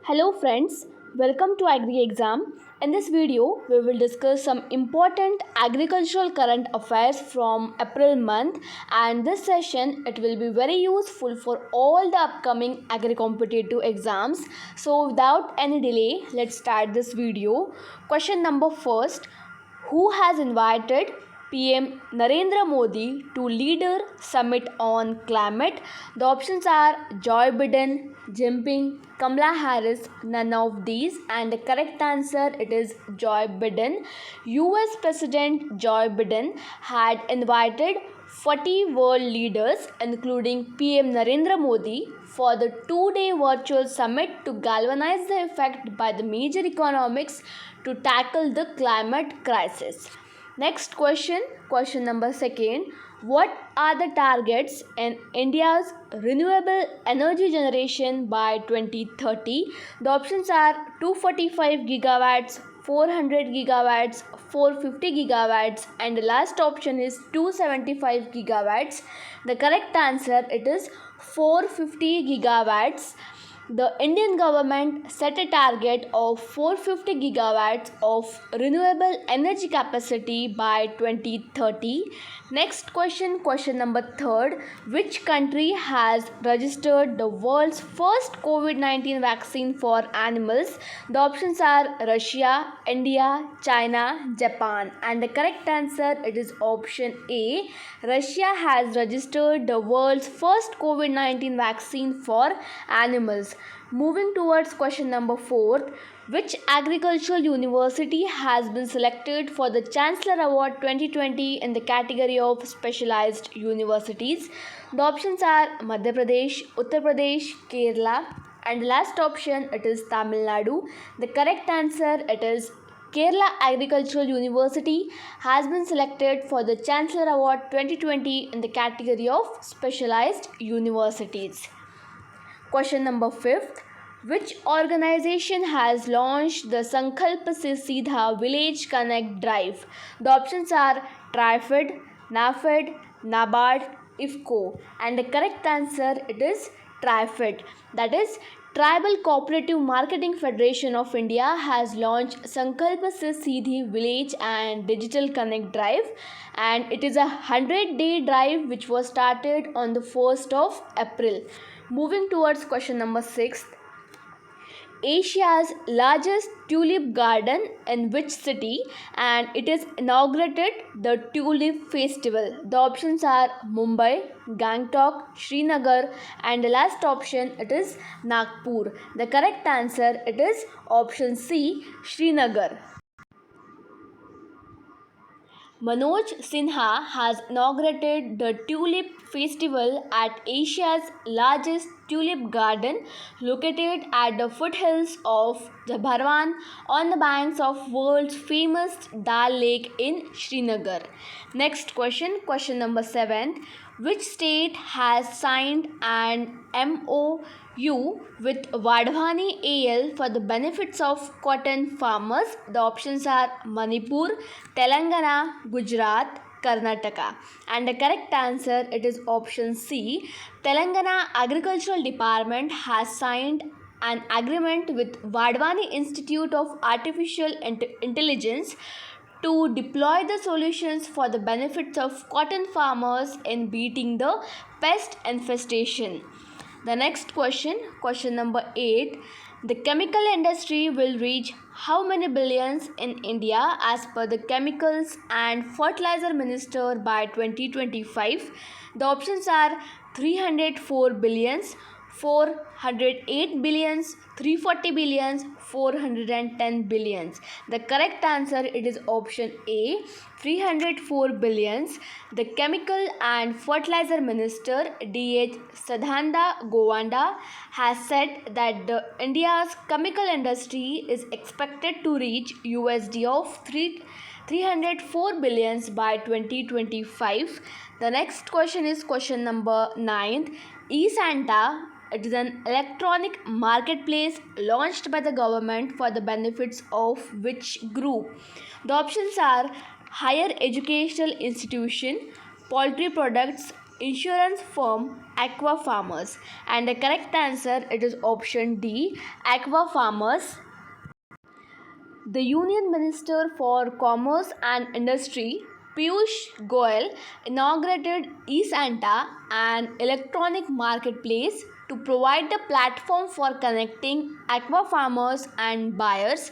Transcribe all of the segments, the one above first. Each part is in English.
Hello friends, welcome to Agri Exam. In this video, we will discuss some important agricultural current affairs from April month, and this session it will be very useful for all the upcoming agri competitive exams. So without any delay, let's start this video. Question number first, who has invited PM Narendra Modi to leader summit on climate? The options are Joe Biden, Jinping, Kamala Harris, none of these, and the correct answer it is Joe Biden. US President Joe Biden had invited 40 world leaders including PM Narendra Modi for the 2-day virtual summit to galvanize the effect by the major economics to tackle the climate crisis. Next question number second. What are the targets in India's renewable energy generation by 2030? The options are 245 gigawatts, 400 gigawatts, 450 gigawatts, and the last option is 275 gigawatts. The correct answer it is 450 gigawatts. The Indian government set a target of 450 gigawatts of renewable energy capacity by 2030. Next question number third. Which country has registered the world's first COVID-19 vaccine for animals? The options are Russia, India, China, Japan, and the correct answer it is option A. Russia has registered the world's first COVID-19 vaccine for animals. Moving towards question number 4, which agricultural university has been selected for the Chancellor Award 2020 in the category of specialized universities? The options are Madhya Pradesh, Uttar Pradesh, Kerala, and the last option it is Tamil Nadu. The correct answer it is Kerala Agricultural University has been selected for the Chancellor Award 2020 in the category of specialized universities. Question number 5. Which organization has launched the Sankalp Se Seedha Village Connect Drive? The options are TriFed, NAFED, NABARD, IFCO, and the correct answer it is TriFed. That is Tribal Cooperative Marketing Federation of India has launched Sankalp Se Seedhi Village and Digital Connect Drive, and it is a 100-day drive which was started on the 1st of April. Moving towards question number 6. Asia's largest tulip garden in which city, and it is inaugurated the Tulip Festival? The options are Mumbai, Gangtok, Srinagar, and the last option it is Nagpur. The correct answer it is option C, Srinagar. Manoj Sinha has inaugurated the Tulip Festival at Asia's largest tulip garden located at the foothills of the Bharwan on the banks of world's famous Dal Lake in Srinagar. Next question number 7. Which state has signed an MOU with Vadhwani AL for the benefits of cotton farmers? The options are Manipur, Telangana, Gujarat, Karnataka, and the correct answer it is option C. Telangana Agricultural Department has signed an agreement with Vadhwani Institute of Artificial Intelligence to deploy the solutions for the benefits of cotton farmers in beating the pest infestation. The next question number 8. The chemical industry will reach how many billions in India as per the Chemicals and Fertilizer Minister by 2025? The options are 304 billions, 408 billions, 340 billions, 410 billions. The correct answer it is option A, 304 billions. The Chemical and Fertilizer Minister D.H. Sadhanda Govanda has said that the India's chemical industry is expected to reach USD of 304 billions by 2025. The next question is question number 9. eSanta, it is an electronic marketplace launched by the government for the benefits of which group? The options are higher educational institution, poultry products, insurance firm Aqua Farmers? And the correct answer, it is option D, Aqua Farmers. The Union Minister for Commerce and Industry, Piyush Goyal, inaugurated eSanta, an electronic marketplace to provide the platform for connecting aqua farmers and buyers.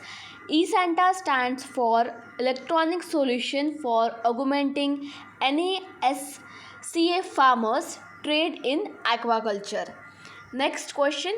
eSanta stands for Electronic Solution for Augmenting NASCA Farmers Trade in Aquaculture. Next question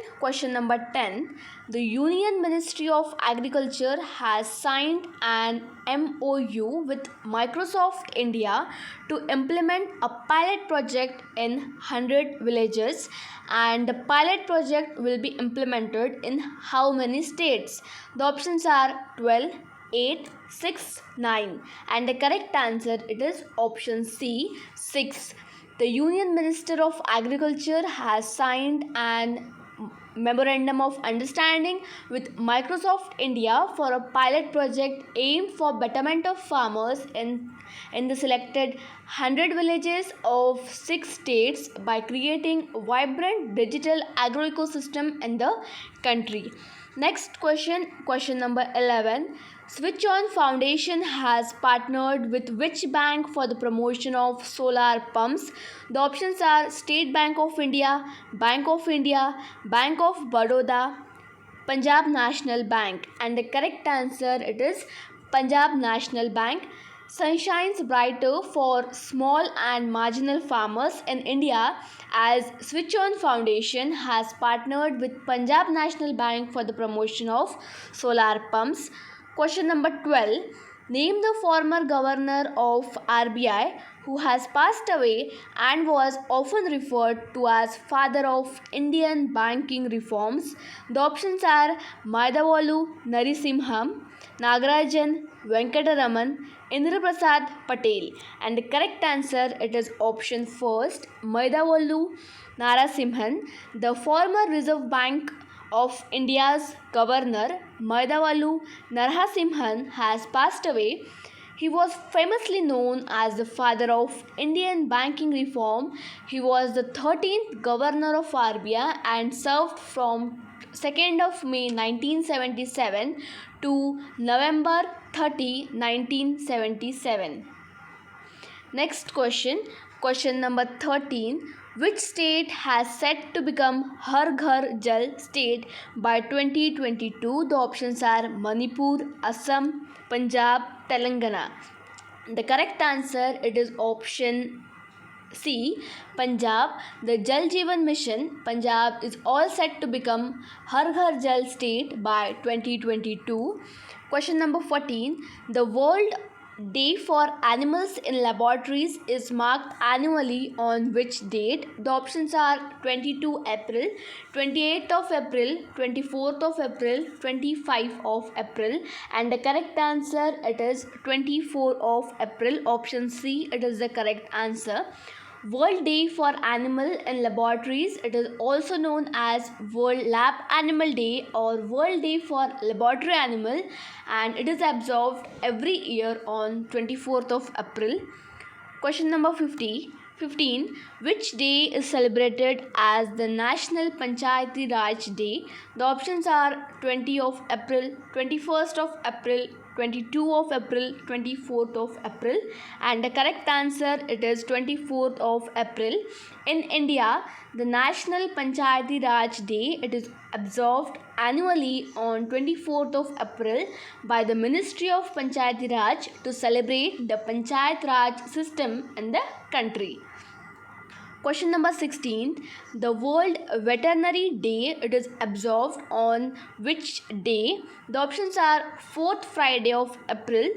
number 10. The Union Ministry of Agriculture has signed an MOU with Microsoft India to implement a pilot project in 100 villages, and the pilot project will be implemented in how many states? The options are 12, 8, 6, 9, and the correct answer, it is option C, 6. The Union Minister of Agriculture has signed an memorandum of understanding with Microsoft India for a pilot project aimed for betterment of farmers in the selected 100 villages of 6 states by creating a vibrant digital agro ecosystem in the country. Next question number 11. Switch On Foundation has partnered with which bank for the promotion of solar pumps? The options are State Bank of India, Bank of Baroda, Punjab National Bank, and the correct answer, it is Punjab National Bank. Sun shines brighter for small and marginal farmers in India as Switch On Foundation has partnered with Punjab National Bank for the promotion of solar pumps. Question number 12. Name the former governor of RBI who has passed away and was often referred to as father of Indian banking reforms. The options are Madhavalu Narasimham, Nagarajan Venkataraman, Indra Prasad Patel, and the correct answer, it is option first, Madhavalu Narasimhan. The former Reserve Bank of India's governor Madhavalu Narasimhan has passed away. He was famously known as the father of Indian banking reform. He was the 13th governor of RBI and served from 2nd of May 1977 to November 30, 1977. Next question number 13. Which state has set to become Har Ghar Jal state by 2022? The options are Manipur, Assam, Punjab, Telangana. The correct answer, it is option C, Punjab. The Jal Jeevan Mission, Punjab is all set to become Har Ghar Jal state by 2022. Question number 14. The World Day for Animals in Laboratories is marked annually on which date? The options are 22 April, 28th of April, 24th of April, 25th of April, and the correct answer, it is 24th of April. Option C, it is the correct answer. World Day for Animal in Laboratories, it is also known as World Lab Animal Day or World Day for Laboratory Animal, and it is observed every year on 24th of April. Question number 15. Which day is celebrated as the National Panchayati Raj Day? The options are 20 of April, 21st of April, 22 of April, 24th of April, and the correct answer, it is 24th of April. In India, the National Panchayati Raj Day, it is observed annually on 24th of April by the Ministry of Panchayati Raj to celebrate the Panchayat Raj system in the country. Question number 16. The World Veterinary Day, it is observed on which day? The options are 4th Friday of April,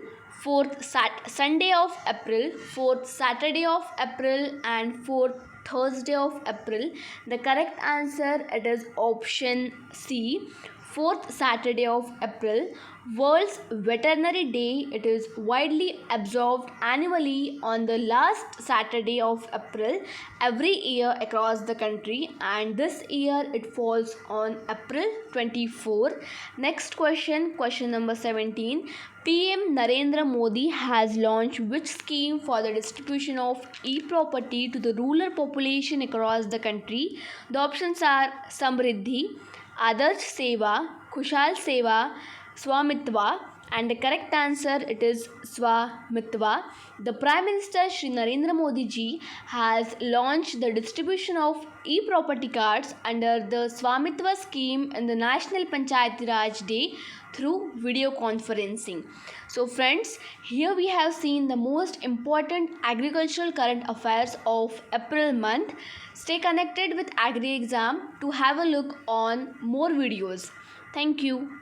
4th Sunday of April, 4th Saturday of April, and 4th Thursday of April. The correct answer, it is option C, fourth Saturday of April, World's Veterinary Day. It is widely observed annually on the last Saturday of April every year across the country, and this year it falls on April 24. Next question, question number 17. PM Narendra Modi has launched which scheme for the distribution of e-property to the rural population across the country? The options are Samriddhi, Adarsh Seva, Kushal Seva, Swamitva, and the correct answer it is Swamitva. The Prime Minister Shri Narendra Modi ji has launched the distribution of e-property cards under the Swamitva scheme in the National Panchayati Raj Day through video conferencing. So friends, here we have seen the most important agricultural current affairs of April month. Stay connected with Agri Exam to have a look on more videos. Thank you.